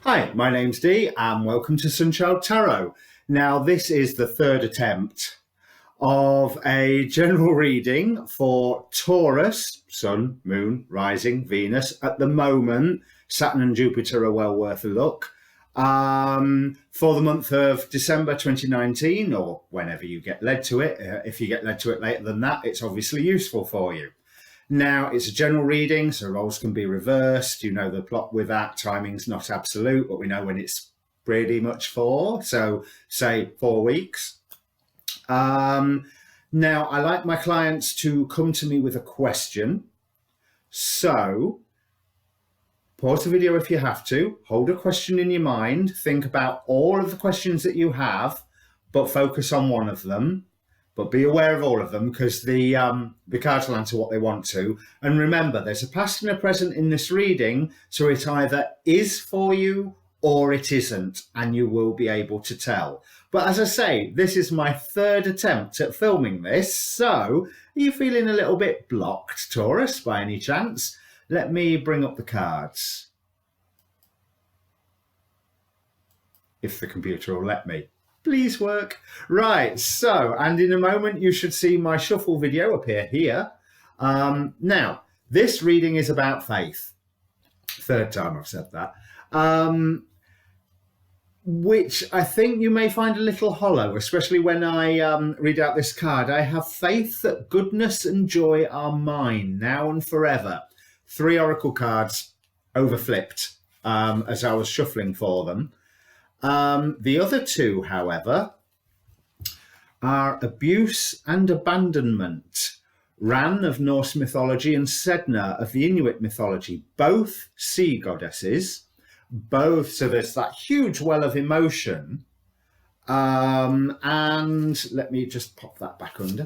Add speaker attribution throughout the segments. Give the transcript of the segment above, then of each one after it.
Speaker 1: Hi, my name's Dee and welcome to Sunchild Tarot. Now this is the third attempt of a general reading for Taurus, Sun, Moon, Rising, Venus. At the moment, Saturn and Jupiter are well worth a look. For the month of December 2019, or whenever you get led to it. If you get led to it later than that, it's obviously useful for you. Now, it's a general reading, so roles can be reversed. You know the plot with that. Timing's not absolute, but we know when it's pretty much for. So, say 4 weeks. Now, I like my clients to come to me with a question. So, pause the video if you have to. Hold a question in your mind. Think about all of the questions that you have, but focus on one of them. But be aware of all of them because the cards will answer what they want to. And remember, there's a past and a present in this reading, so it either is for you or it isn't, and you will be able to tell. But as I say, this is my third attempt at filming this, so are you feeling a little bit blocked, Taurus, by any chance? Let me bring up the cards. If the computer will let me. Please work. Right, so, and in a moment you should see my shuffle video appear here. Now, this reading is about faith. Third time I've said that. Which I think you may find a little hollow, especially when I read out this card. I have faith that goodness and joy are mine, now and forever. 3 oracle cards overflipped as I was shuffling for them. The other 2, however, are abuse and abandonment. Ran of Norse mythology and Sedna of the Inuit mythology, both sea goddesses, both, so there's that huge well of emotion. And let me just pop that back under.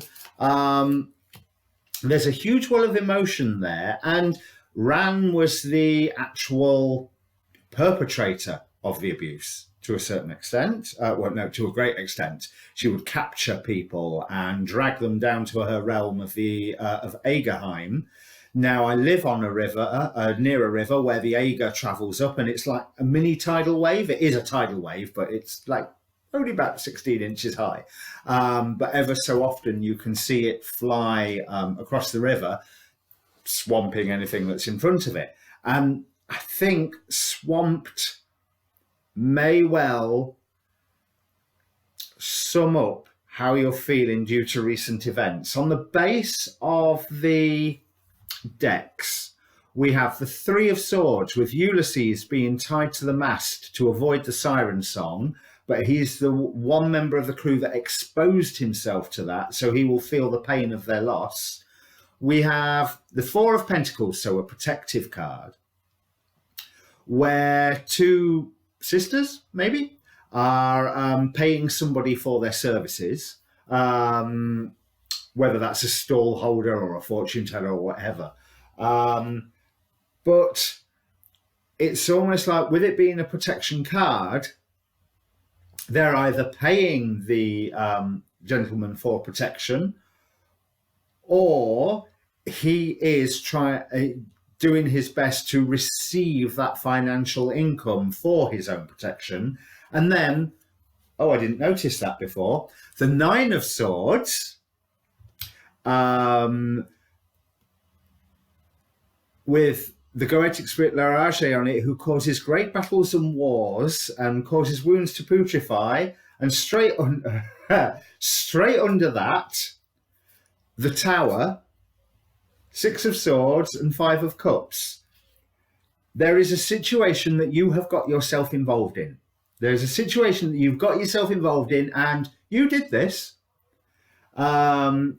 Speaker 1: There's a huge well of emotion there, and Ran was the actual perpetrator of the abuse. To a certain extent, well, no, to a great extent. She would capture people and drag them down to her realm of Agerheim. Now, I live on a river, near a river, where the Ager travels up, and it's like a mini tidal wave. It is a tidal wave, but it's like only about 16 inches high. But ever so often, you can see it fly across the river, swamping anything that's in front of it. And I think swamped may well sum up how you're feeling due to recent events. On the base of the decks, we have the 3 of Swords with Ulysses being tied to the mast to avoid the siren song, but he's the one member of the crew that exposed himself to that, so he will feel the pain of their loss. We have the 4 of Pentacles, so a protective card, where 2 sisters, maybe, are paying somebody for their services, whether that's a stall holder or a fortune teller or whatever. But it's almost like, with it being a protection card, they're either paying the gentleman for protection, or he is doing his best to receive that financial income for his own protection. And then, oh, I didn't notice that before, the 9 of Swords, with the goetic spirit Larage on it, who causes great battles and wars and causes wounds to putrefy, and straight under that, the Tower, 6 of Swords and 5 of Cups. There is a situation that you have got yourself involved in. There's a situation that you've got yourself involved in, and you did this. Because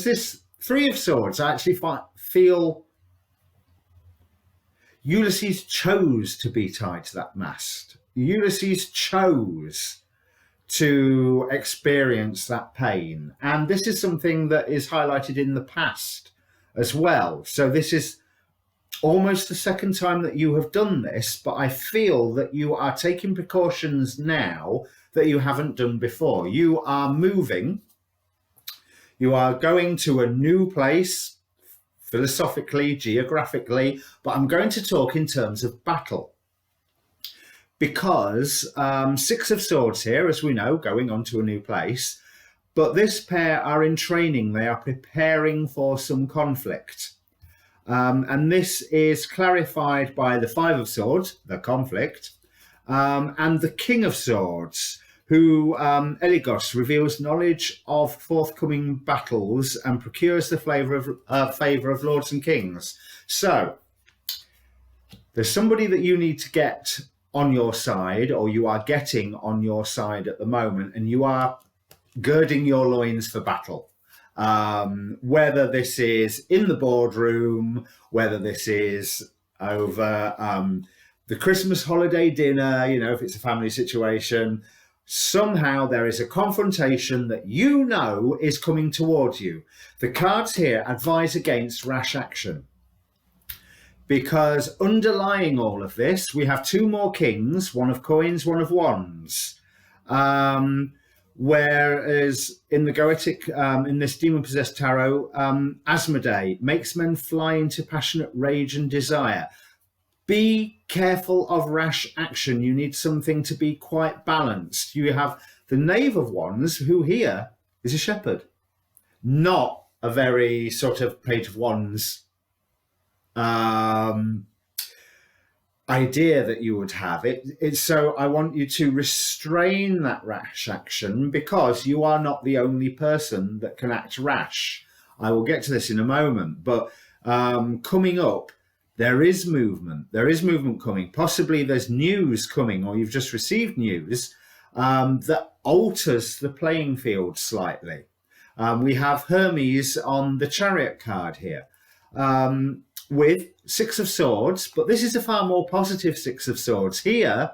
Speaker 1: this 3 of Swords, I actually feel Ulysses chose to be tied to that mast. Ulysses chose to experience that pain. And this is something that is highlighted in the past as well. So this is almost the second time that you have done this, but I feel that you are taking precautions now that you haven't done before. You are moving. You are going to a new place, philosophically, geographically, but I'm going to talk in terms of battle. because Six of Swords here, as we know, going on to a new place. But this pair are in training. They are preparing for some conflict. And this is clarified by the Five of Swords, the conflict, and the King of Swords, who Eligos reveals knowledge of forthcoming battles and procures the favour of lords and kings. So there's somebody that you need to get on your side, or you are getting on your side at the moment, and you are girding your loins for battle. Whether this is in the boardroom, whether this is over the Christmas holiday dinner, you know, if it's a family situation, somehow there is a confrontation that you know is coming towards you. The cards here advise against rash action, because underlying all of this, we have two more kings, one of coins, one of wands. Whereas in the Goetic, in this demon-possessed tarot, Asmodee makes men fly into passionate rage and desire. Be careful of rash action. You need something to be quite balanced. You have the Knave of Wands, who here is a shepherd, not a very sort of Page of Wands idea that you would have. It's so I want you to restrain that rash action, because you are not the only person that can act rash. I will get to this in a moment, but coming up, there is movement. There is movement coming. Possibly there's news coming, or you've just received news that alters the playing field slightly. We have Hermes on the Chariot card here, with Six of Swords, but this is a far more positive Six of Swords. Here,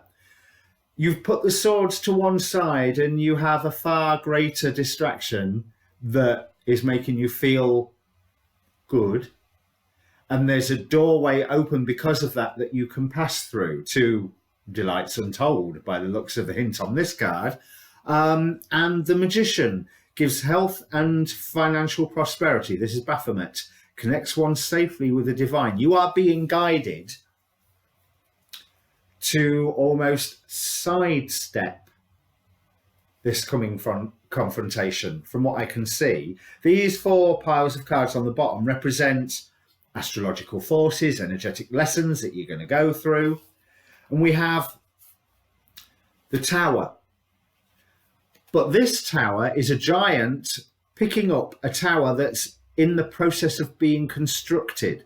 Speaker 1: you've put the swords to one side and you have a far greater distraction that is making you feel good. And there's a doorway open because of that you can pass through to delights untold, by the looks of the hint on this card. And the Magician gives health and financial prosperity. This is Baphomet. Connects one safely with the divine. You are being guided to almost sidestep this coming from confrontation. From what I can see, these four piles of cards on the bottom represent astrological forces, energetic lessons that you're going to go through. And we have the Tower. But this tower is a giant picking up a tower that's in the process of being constructed.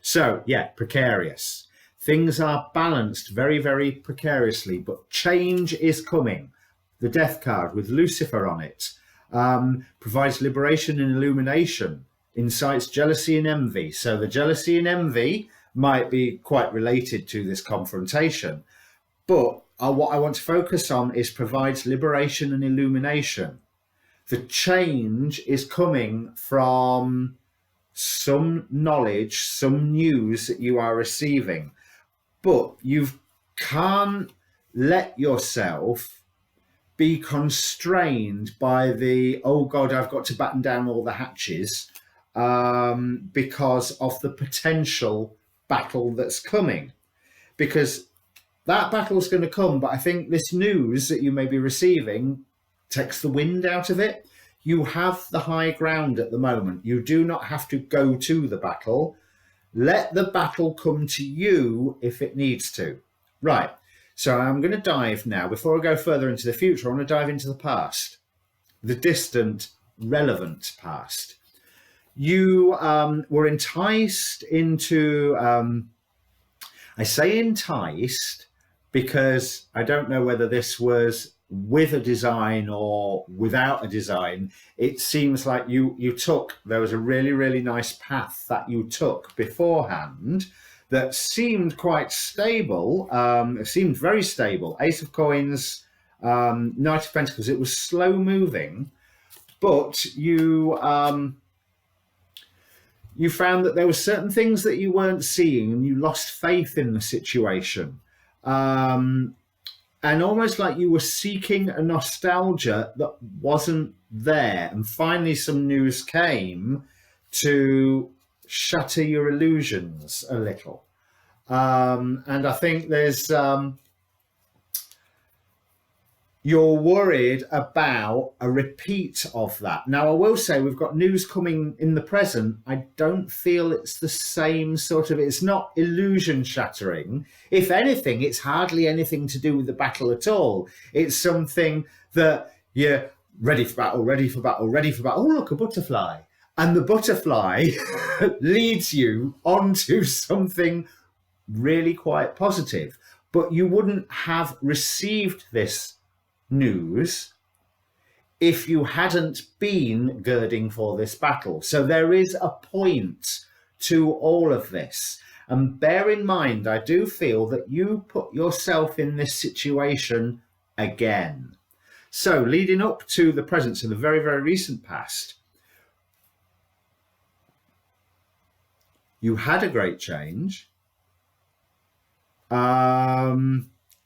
Speaker 1: So, yeah, precarious. Things are balanced very, very precariously, but change is coming. The Death card with Lucifer on it provides liberation and illumination, incites jealousy and envy. So the jealousy and envy might be quite related to this confrontation. But what I want to focus on is provides liberation and illumination. The change is coming from some knowledge, some news that you are receiving, but you can't let yourself be constrained by the, oh God, I've got to batten down all the hatches because of the potential battle that's coming. Because that battle is going to come, but I think this news that you may be receiving takes the wind out of it. You have the high ground at the moment. You do not have to go to the battle. Let the battle come to you if it needs to. Right. So I'm going to dive now. Before I go further into the future, I want to dive into the past, the distant, relevant past. You were enticed into, I say enticed because I don't know whether this was with a design or without a design. It seems like there was a really, really nice path that you took beforehand that seemed quite stable. It seemed very stable. Ace of Coins, Knight of Pentacles. It was slow moving, but you found that there were certain things that you weren't seeing, and you lost faith in the situation. And almost like you were seeking a nostalgia that wasn't there. And finally some news came to shatter your illusions a little. And I think there's you're worried about a repeat of that. Now, I will say we've got news coming in the present. I don't feel it's the same sort of, it's not illusion shattering. If anything, it's hardly anything to do with the battle at all. It's something that you're ready for battle, ready for battle, ready for battle. Oh, look, a butterfly. And the butterfly leads you onto something really quite positive. But you wouldn't have received this news if you hadn't been girding for this battle. So there is a point to all of this. And bear in mind, I do feel that you put yourself in this situation again. So leading up to the present, so the very, very recent past, you had a great change.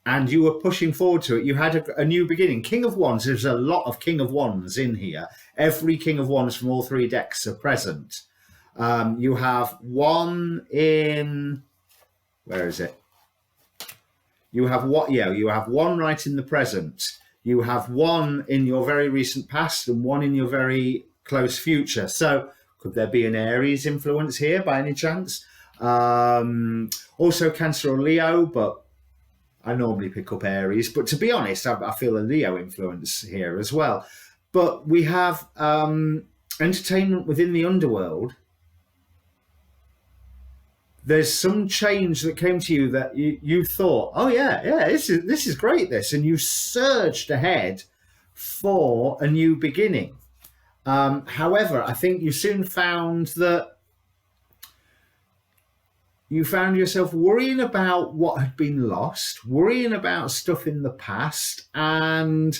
Speaker 1: And you were pushing forward to it. You had a new beginning. King of Wands, there's a lot of King of Wands in here. Every King of Wands from all three decks are present. You have one in, where is it? You have what? Yeah, you have one right in the present. You have one in your very recent past and one in your very close future. So could there be an Aries influence here by any chance? Also Cancer or Leo, but I normally pick up Aries. But to be honest, I feel a Leo influence here as well. But we have entertainment within the underworld. There's some change that came to you that you thought, oh yeah, this is great, this, and you surged ahead for a new beginning. However, I think you soon found that you found yourself worrying about what had been lost, worrying about stuff in the past, and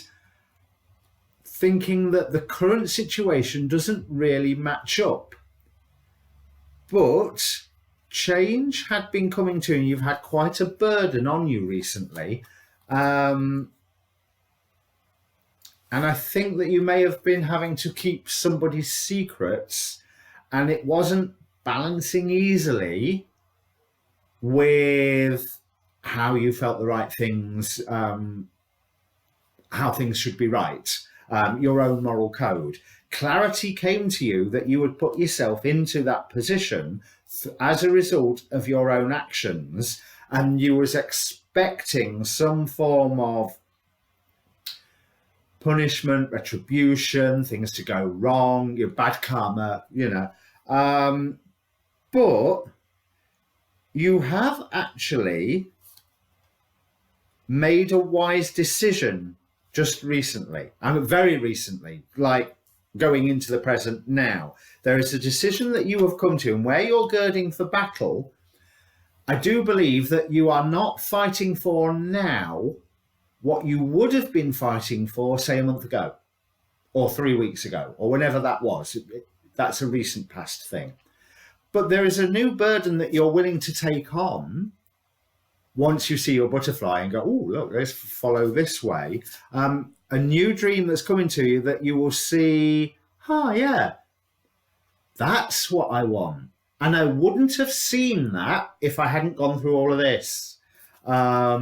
Speaker 1: thinking that the current situation doesn't really match up. But change had been coming to you, and you've had quite a burden on you recently. And I think that you may have been having to keep somebody's secrets, and it wasn't balancing easily with how you felt the right things, how things should be right, your own moral code. Clarity came to you that you would put yourself into that position as a result of your own actions, and you was expecting some form of punishment, retribution, things to go wrong, your bad karma, but you have actually made a wise decision just recently. Very recently, like going into the present now. There is a decision that you have come to, and where you're girding for battle, I do believe that you are not fighting for now what you would have been fighting for, say, a month ago or 3 weeks ago or whenever that was. That's a recent past thing. But there is a new burden that you're willing to take on once you see your butterfly and go, oh, look, let's follow this way. A new dream that's coming to you that you will see, oh, yeah, that's what I want. And I wouldn't have seen that if I hadn't gone through all of this. But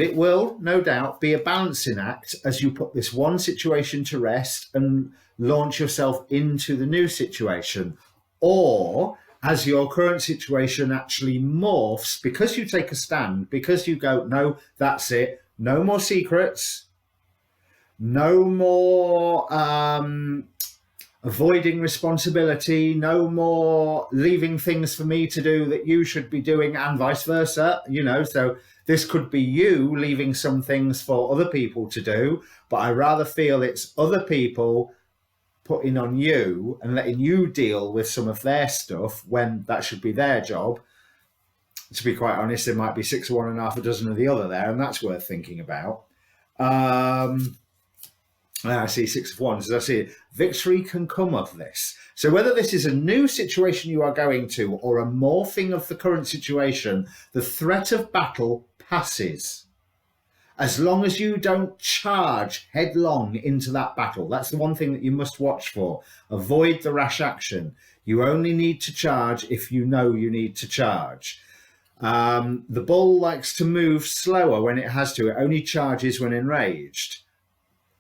Speaker 1: it will, no doubt, be a balancing act as you put this one situation to rest and launch yourself into the new situation. Or as your current situation actually morphs, because you take a stand, because you go, no, that's it, no more secrets, no more avoiding responsibility, no more leaving things for me to do that you should be doing, and vice versa, so this could be you leaving some things for other people to do, but I rather feel it's other people putting on you and letting you deal with some of their stuff when that should be their job. To be quite honest, there might be 6 of one and half a dozen of the other there, and that's worth thinking about. I see 6 of Wands. As I see, victory can come of this. So whether this is a new situation you are going to or a morphing of the current situation, the threat of battle passes. As long as you don't charge headlong into that battle. That's the one thing that you must watch for. Avoid the rash action. You only need to charge if you know you need to charge. The bull likes to move slower when it has to. It only charges when enraged.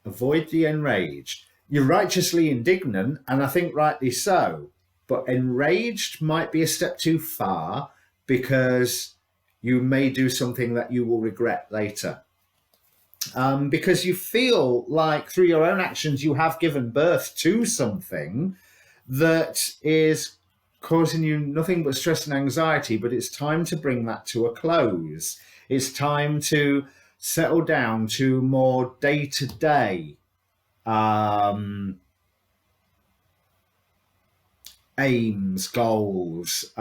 Speaker 1: Avoid the enraged. You're righteously indignant, and I think rightly so. But enraged might be a step too far, because you may do something that you will regret later. Because you feel like through your own actions you have given birth to something that is causing you nothing but stress and anxiety, but it's time to bring that to a close. It's time to settle down to more day-to-day aims, goals.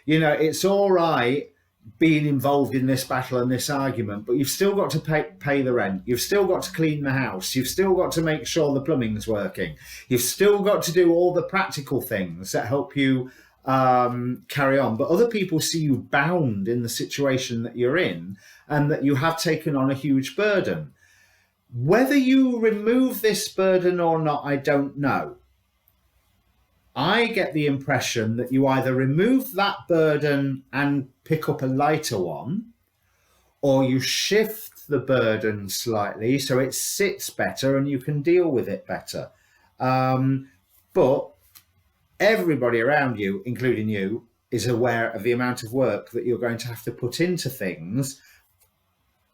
Speaker 1: It's all right being involved in this battle and this argument, but you've still got to pay the rent. You've still got to clean the house. You've still got to make sure the plumbing's working. You've still got to do all the practical things that help you carry on. But other people see you bound in the situation that you're in, and that you have taken on a huge burden. Whether you remove this burden or not, I don't know. I get the impression that you either remove that burden and pick up a lighter one, or you shift the burden slightly so it sits better and you can deal with it better. But everybody around you, including you, is aware of the amount of work that you're going to have to put into things.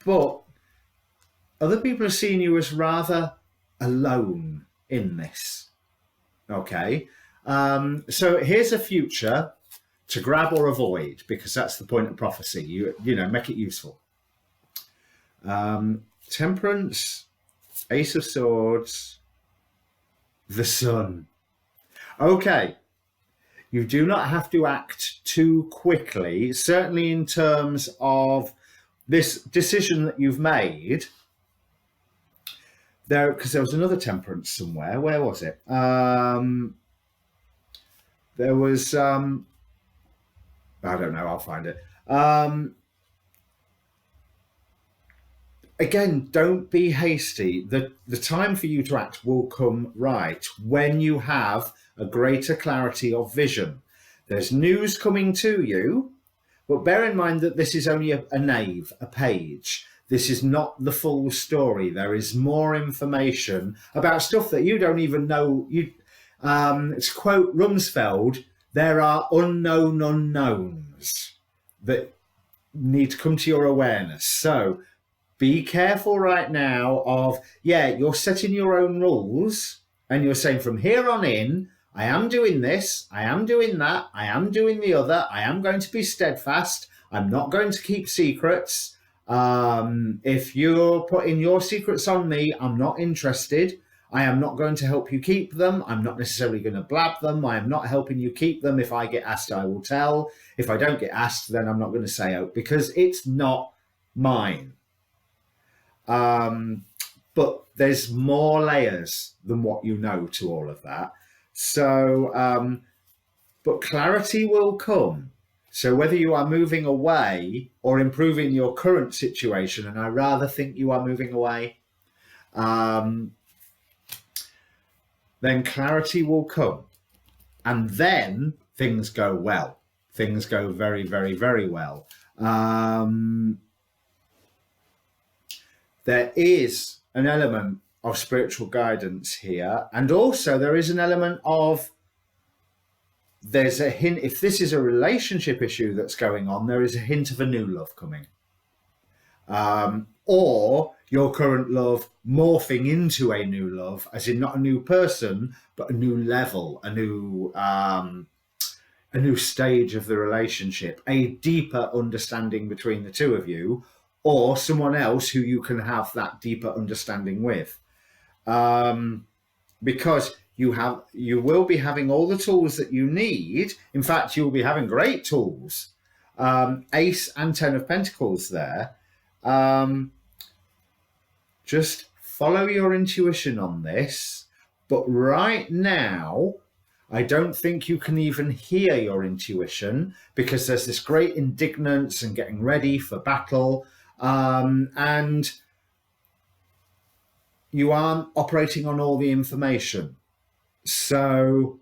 Speaker 1: But other people are seeing you as rather alone in this. Okay. So here's a future to grab or avoid, because that's the point of prophecy. You know, make it useful. Temperance, Ace of Swords, the Sun. Okay. You do not have to act too quickly, certainly in terms of this decision that you've made. Because there was another temperance somewhere. Where was it? There was, I don't know, I'll find it. Again, don't be hasty. The time for you to act will come right when you have a greater clarity of vision. There's news coming to you, but bear in mind that this is only a nave, a page. This is not the full story. There is more information about stuff that you don't even know. To quote Rumsfeld, there are unknown unknowns that need to come to your awareness. So be careful right now of, you're setting your own rules and you're saying from here on in, I am doing this, I am doing that, I am doing the other, I am going to be steadfast, I'm not going to keep secrets. If you're putting your secrets on me, I'm not interested. I am not going to help you keep them. I'm not necessarily going to blab them. I am not helping you keep them. If I get asked, I will tell. If I don't get asked, then I'm not going to say out, because it's not mine. But there's more layers than what you know to all of that. So, but clarity will come. So whether you are moving away or improving your current situation, and I rather think you are moving away, then clarity will come. And then things go well. Things go very, very, very well. There is an element of spiritual guidance here. And also there is an element of, there's a hint, if this is a relationship issue that's going on, there is a hint of a new love coming. Or your current love morphing into a new love, as in not a new person, but a new level, a new stage of the relationship, a deeper understanding between the two of you, or someone else who you can have that deeper understanding with. Because you will be having all the tools that you need. In fact, you'll be having great tools. Ace and 10 of Pentacles there. Just follow your intuition on this. But right now, I don't think you can even hear your intuition, because there's this great indignance and getting ready for battle. And you aren't operating on all the information. So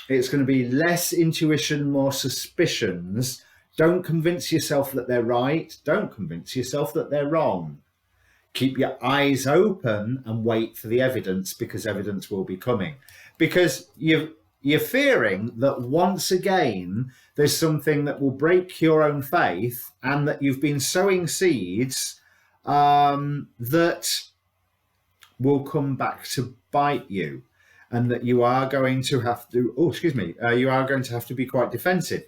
Speaker 1: it's going to be less intuition, more suspicions Don't convince yourself that they're right. Don't convince yourself that they're wrong. Keep your eyes open and wait for the evidence, because evidence will be coming. Because you're fearing that once again there's something that will break your own faith, and that you've been sowing seeds that will come back to bite you, and that you are going to have to, you are going to have to be quite defensive.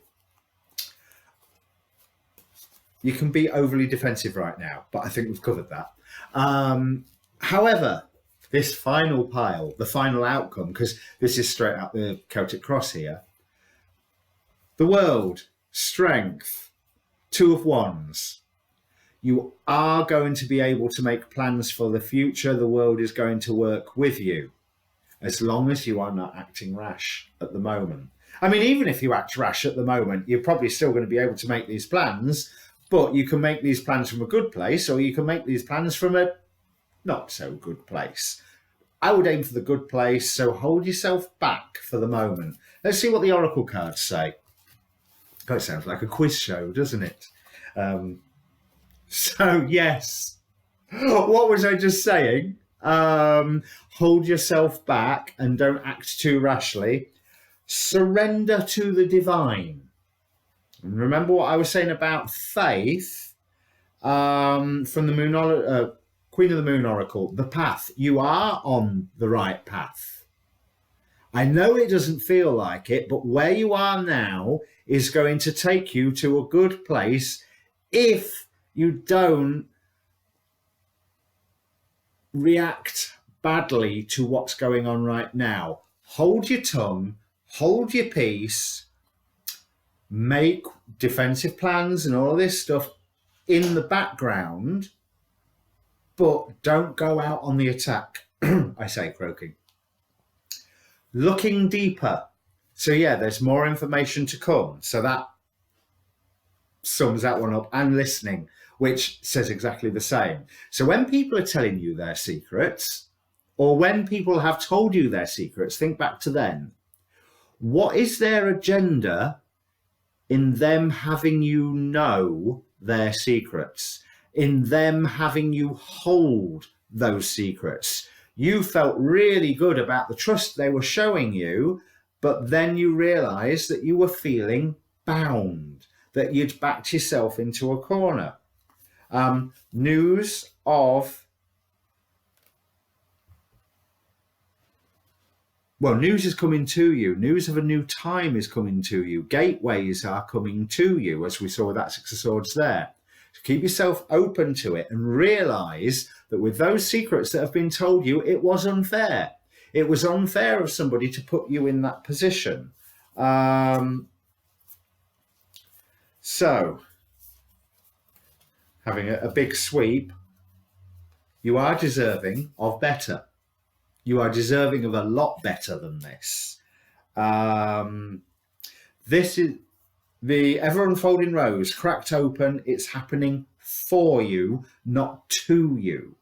Speaker 1: You can be overly defensive right now, but I think we've covered that. However, this final pile, the final outcome, because this is straight out the Celtic cross here, the world, strength, 2 of Wands. You are going to be able to make plans for the future. The world is going to work with you, as long as you are not acting rash at the moment. I mean, even if you act rash at the moment, you're probably still going to be able to make these plans, but you can make these plans from a good place, or you can make these plans from a not so good place. I would aim for the good place, so hold yourself back for the moment. Let's see what the Oracle cards say. God, it sounds like a quiz show, doesn't it? So, yes. What was I just saying? Hold yourself back and don't act too rashly. Surrender to the divine. And remember what I was saying about faith from the Queen of the Moon Oracle, the path. You are on the right path. I know it doesn't feel like it, but where you are now is going to take you to a good place if you don't react badly to what's going on right now. Hold your tongue, hold your peace, make defensive plans and all of this stuff in the background, but don't go out on the attack. I say croaking. Looking deeper. So yeah, there's more information to come. So that sums that one up. And listening, which says exactly the same. So when people are telling you their secrets, or when people have told you their secrets, think back to then. What is their agenda in them having you know their secrets? In them having you hold those secrets? You felt really good about the trust they were showing you, but then you realized that you were feeling bound, that you'd backed yourself into a corner. News is coming to you. News of a new time is coming to you. Gateways are coming to you, as we saw with that 6 of Swords there. So keep yourself open to it and realize that with those secrets that have been told you, it was unfair. It was unfair of somebody to put you in that position. So, having a big sweep, you are deserving of better. You are deserving of a lot better than this. This is the ever-unfolding rose, cracked open. It's happening for you, not to you.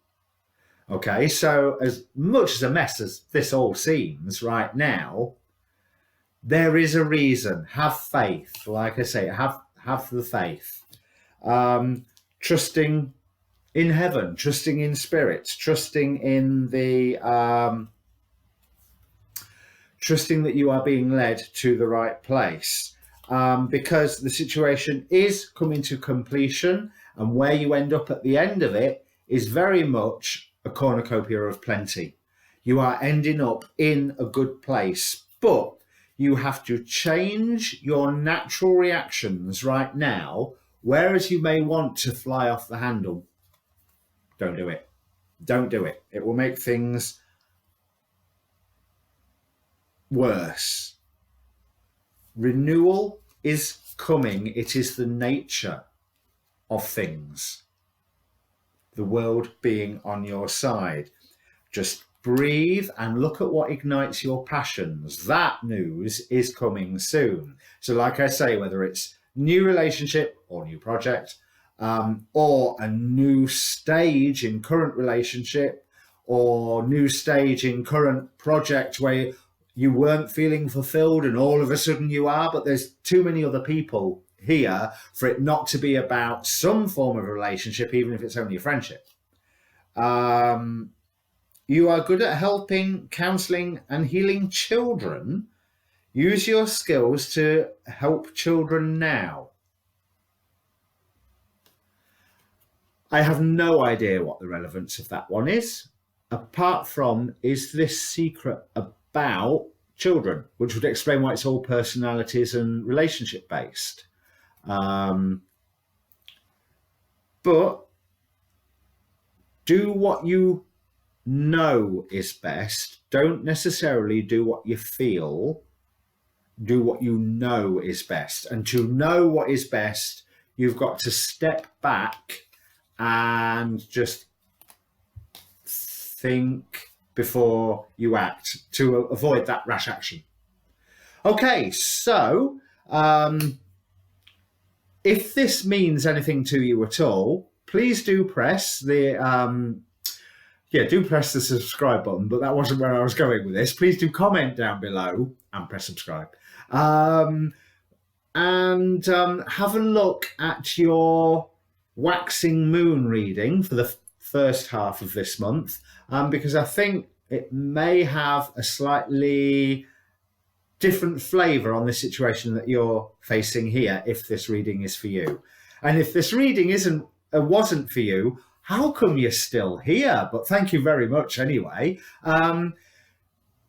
Speaker 1: Okay, so as much as a mess as this all seems right now, there is a reason. Have faith. Like I say, have the faith. Trusting in heaven, trusting in spirits, trusting in the trusting that you are being led to the right place, because the situation is coming to completion, and where you end up at the end of it is very much a cornucopia of plenty. You are ending up in a good place, but you have to change your natural reactions right now. Whereas you may want to fly off the handle, don't do it. Don't do it. It will make things worse. Renewal is coming. It is the nature of things. The world being on your side. Just breathe and look at what ignites your passions. That news is coming soon. So like I say, whether it's new relationship or new project, or a new stage in current relationship, or new stage in current project where you weren't feeling fulfilled and all of a sudden you are, but there's too many other people here for it not to be about some form of relationship, even if it's only a friendship. You are good at helping, counselling, and healing children. Use your skills to help children now. I have no idea what the relevance of that one is, apart from, is this secret about children, which would explain why it's all personalities and relationship based. But do what you know is best. Don't necessarily do what you feel. Do what you know is best. And to know what is best, you've got to step back and just think before you act to avoid that rash action. Okay, so if this means anything to you at all, please do press the press the subscribe button, but that wasn't where I was going with this. Please do comment down below and press subscribe. And have a look at your waxing moon reading for the first half of this month, because I think it may have a slightly different flavour on the situation that you're facing here if this reading is for you. And if this reading wasn't for you, how come you're still here? But thank you very much anyway.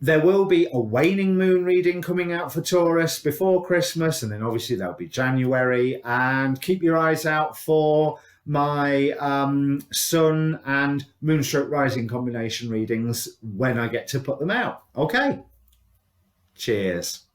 Speaker 1: There will be a waning moon reading coming out for Taurus before Christmas, and then obviously there'll be January. And keep your eyes out for my sun and moonstroke rising combination readings when I get to put them out. Okay. Cheers.